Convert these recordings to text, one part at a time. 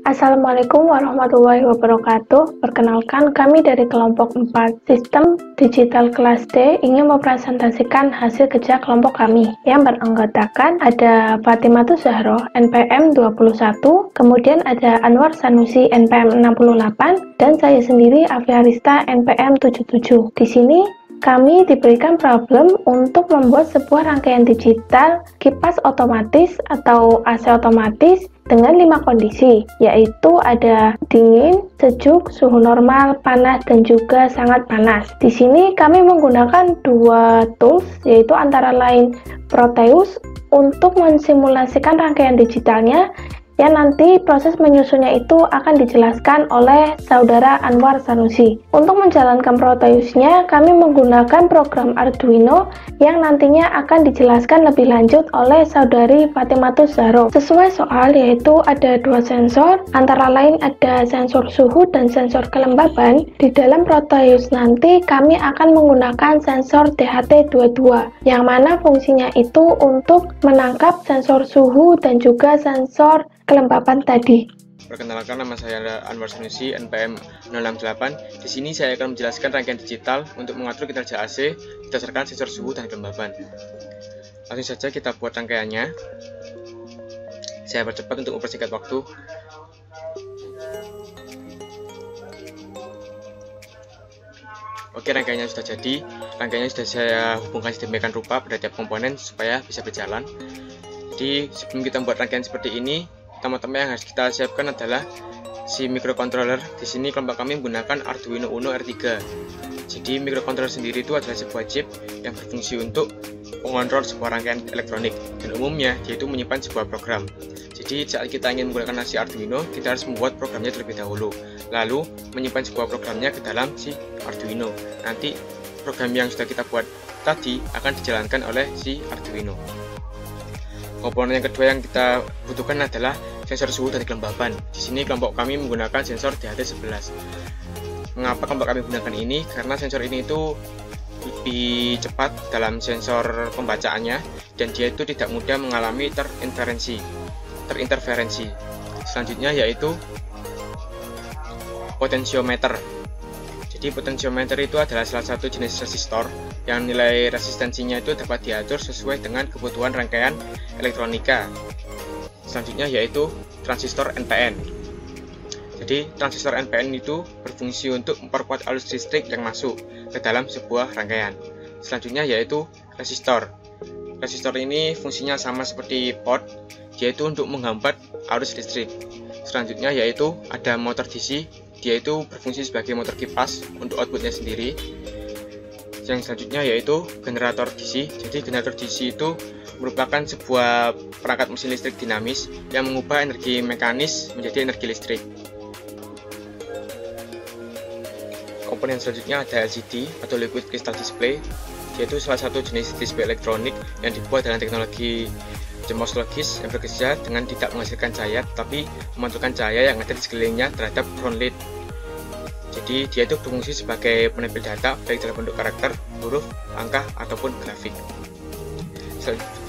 Assalamualaikum warahmatullahi wabarakatuh. Perkenalkan, kami dari kelompok 4 Sistem Digital Kelas D ingin mempresentasikan hasil kerja kelompok kami yang beranggotakan ada Fatimatus Zahro NPM 21, kemudian ada Anwar Sanusi NPM 68, dan saya sendiri Afiarista NPM 77. Di sini kami diberikan problem untuk membuat sebuah rangkaian digital kipas otomatis atau AC otomatis dengan 5 kondisi, yaitu ada dingin, sejuk, suhu normal, panas, dan juga sangat panas. Di sini kami menggunakan dua tools, yaitu antara lain Proteus untuk mensimulasikan rangkaian digitalnya, yang nanti proses menyusunnya itu akan dijelaskan oleh saudara Anwar Sanusi. Untuk menjalankan Proteusnya, kami menggunakan program Arduino yang nantinya akan dijelaskan lebih lanjut oleh saudari Fatimatus Zahro. Sesuai soal, yaitu ada dua sensor, antara lain ada sensor suhu dan sensor kelembaban. Di dalam Proteus nanti kami akan menggunakan sensor DHT22, yang mana fungsinya itu untuk menangkap sensor suhu dan juga sensor kelembaban tadi. Perkenalkan, nama saya Anwar Sanusi NPM 068. Di sini saya akan menjelaskan rangkaian digital untuk mengatur kinerja AC berdasarkan sensor suhu dan kelembaban. Langsung saja kita buat rangkaiannya. Saya percepat untuk mempersingkat waktu. Oke, rangkaiannya sudah jadi. Rangkaiannya sudah saya hubungkan sedemikian rupa pada tiap komponen supaya bisa berjalan. Jadi sebelum kita membuat rangkaian seperti ini, pertama-tama yang harus kita siapkan adalah si microcontroller. Di sini kelompok kami menggunakan Arduino Uno R3. Jadi microcontroller sendiri itu adalah sebuah chip yang berfungsi untuk mengontrol sebuah rangkaian elektronik, dan umumnya yaitu menyimpan sebuah program. Jadi saat kita ingin menggunakan si Arduino, kita harus membuat programnya terlebih dahulu, lalu menyimpan sebuah programnya ke dalam si Arduino. Nanti program yang sudah kita buat tadi akan dijalankan oleh si Arduino. Komponen yang kedua yang kita butuhkan adalah sensor suhu dan kelembaban. Di sini kelompok kami menggunakan sensor DHT11. Mengapa kelompok kami menggunakan ini? Karena sensor ini itu lebih cepat dalam sensor pembacaannya, dan dia itu tidak mudah mengalami terinterferensi. Selanjutnya yaitu potensiometer. Jadi potensiometer itu adalah salah satu jenis resistor yang nilai resistensinya itu dapat diatur sesuai dengan kebutuhan rangkaian elektronika. Selanjutnya yaitu transistor NPN. Jadi transistor NPN itu berfungsi untuk memperkuat arus listrik yang masuk ke dalam sebuah rangkaian. Selanjutnya yaitu resistor. Resistor ini fungsinya sama seperti port, yaitu untuk menghambat arus listrik. Selanjutnya yaitu ada motor DC. Dia itu berfungsi sebagai motor kipas untuk outputnya sendiri. Yang selanjutnya yaitu generator DC. Jadi generator DC itu merupakan sebuah perangkat mesin listrik dinamis yang mengubah energi mekanis menjadi energi listrik. Komponen selanjutnya ada LCD atau Liquid Crystal Display, yaitu salah satu jenis display elektronik yang dibuat dengan teknologi CMOS logis yang bekerja dengan tidak menghasilkan cahaya, tetapi memantulkan cahaya yang ada di sekelilingnya terhadap ground lead. Jadi dia itu berfungsi sebagai penempel data baik dalam bentuk karakter, huruf, angka, ataupun grafik.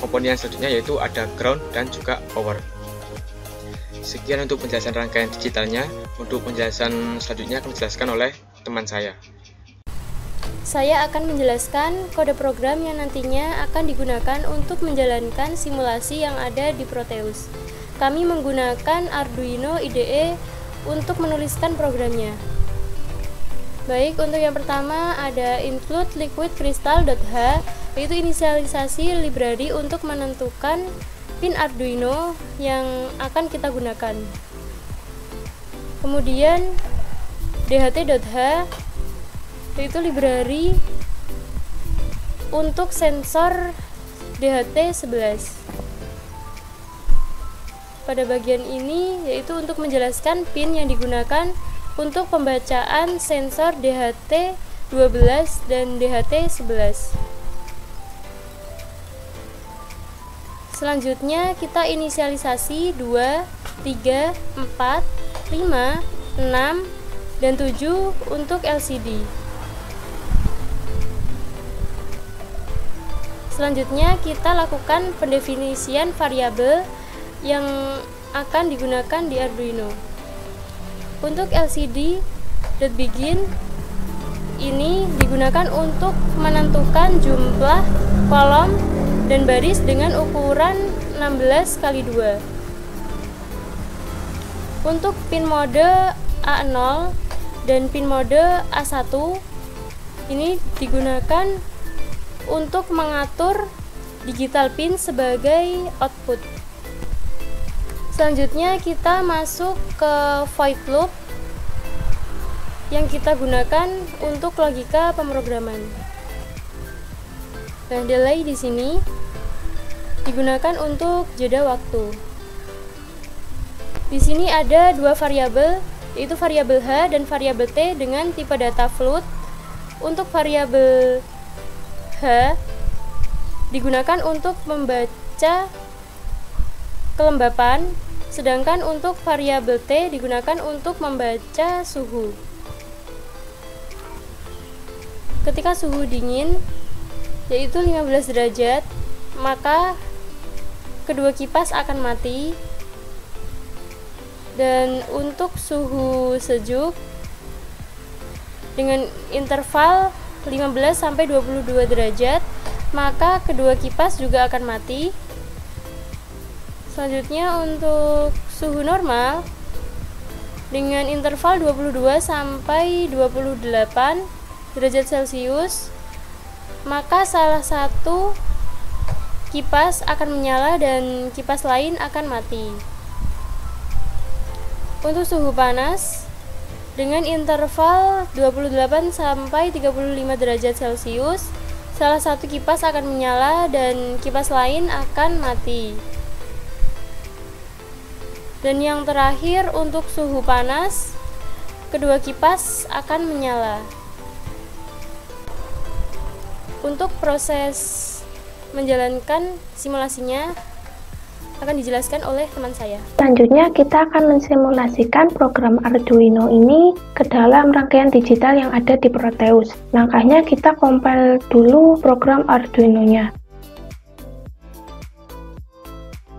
Komponen yang selanjutnya yaitu ada ground dan juga power. Sekian untuk penjelasan rangkaian digitalnya. Untuk penjelasan selanjutnya akan dijelaskan oleh teman saya. Saya akan menjelaskan kode program yang nantinya akan digunakan untuk menjalankan simulasi yang ada di Proteus. Kami menggunakan Arduino IDE untuk menuliskan programnya. Baik, untuk yang pertama ada include liquid crystal.h, yaitu inisialisasi library untuk menentukan pin Arduino yang akan kita gunakan. Kemudian dht.h, yaitu library untuk sensor DHT11. Pada bagian ini yaitu untuk menjelaskan pin yang digunakan untuk pembacaan sensor DHT12 dan DHT11. Selanjutnya kita inisialisasi 2, 3, 4, 5, 6, dan 7 untuk LCD. Selanjutnya kita lakukan pendefinisian variabel yang akan digunakan di Arduino. Untuk LCD.begin ini digunakan untuk menentukan jumlah kolom dan baris dengan ukuran 16x2. Untuk pin mode A0 dan pin mode A1 ini digunakan untuk mengatur digital pin sebagai output. Selanjutnya kita masuk ke void loop yang kita gunakan untuk logika pemrograman. Nah, delay di sini digunakan untuk jeda waktu. Di sini ada dua variabel, yaitu variabel H dan variabel T dengan tipe data float. Untuk variabel H digunakan untuk membaca kelembapan, sedangkan untuk variabel T digunakan untuk membaca suhu. Ketika suhu dingin, yaitu 15 derajat, maka kedua kipas akan mati. Dan untuk suhu sejuk dengan interval 15-22 derajat, maka kedua kipas juga akan mati. Selanjutnya untuk suhu normal dengan interval 22-28 derajat Celcius, maka salah satu kipas akan menyala dan kipas lain akan mati. Untuk suhu panas dengan interval 28-35 derajat Celcius, salah satu kipas akan menyala dan kipas lain akan mati. Dan yang terakhir untuk suhu panas, kedua kipas akan menyala. Untuk proses menjalankan simulasinya akan dijelaskan oleh teman saya. Selanjutnya kita akan mensimulasikan program Arduino ini ke dalam rangkaian digital yang ada di Proteus. Langkahnya kita compile dulu program Arduino-nya.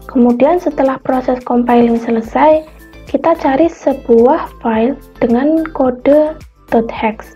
Kemudian setelah proses compiling selesai, kita cari sebuah file dengan kode .hex.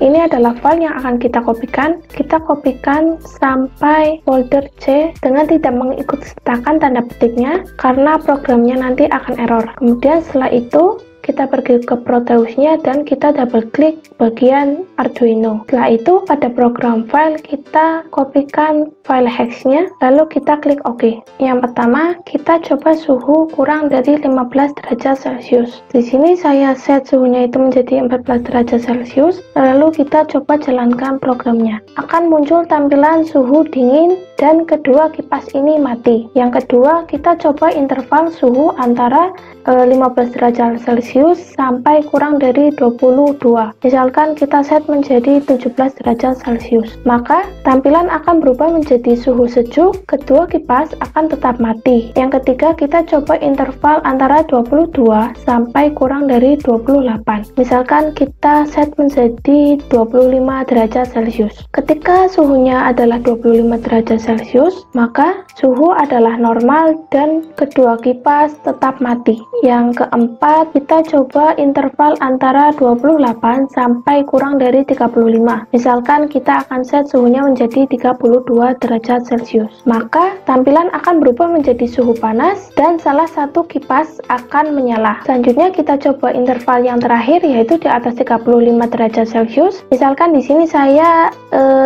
Ini adalah file yang akan kita kopikan. Kita kopikan sampai folder C dengan tidak mengikutsertakan tanda petiknya karena programnya nanti akan error. Kemudian setelah itu kita pergi ke Proteusnya dan kita double klik bagian Arduino. Setelah itu pada program file kita kopikan file hexnya, lalu kita klik OK. Yang pertama kita coba suhu kurang dari 15 derajat Celcius. Di sini saya set suhunya itu menjadi 14 derajat Celcius, lalu kita coba jalankan programnya. Akan muncul tampilan suhu dingin dan kedua kipas ini mati. Yang kedua kita coba interval suhu antara 15 derajat Celcius sampai kurang dari 22. Misalkan kita set menjadi 17 derajat Celcius. Maka tampilan akan berubah menjadi suhu sejuk, kedua kipas akan tetap mati. Yang ketiga kita coba interval antara 22 sampai kurang dari 28. Misalkan kita set menjadi 25 derajat Celcius. Ketika suhunya adalah 25 derajat Celcius, maka suhu adalah normal dan kedua kipas tetap mati. Yang keempat, kita coba interval antara 28 sampai kurang dari 35. Misalkan kita akan set suhunya menjadi 32 derajat Celcius. Maka tampilan akan berubah menjadi suhu panas dan salah satu kipas akan menyala. Selanjutnya kita coba interval yang terakhir yaitu di atas 35 derajat Celcius. Misalkan di sini saya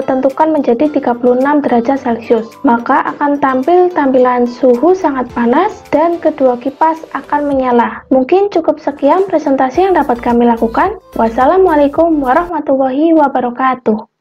tentukan menjadi 36 derajat Celcius. Maka akan tampil tampilan suhu sangat panas dan kedua kipas akan menyala. Mungkin cukup sekian presentasi yang dapat kami lakukan. Wassalamualaikum warahmatullahi wabarakatuh.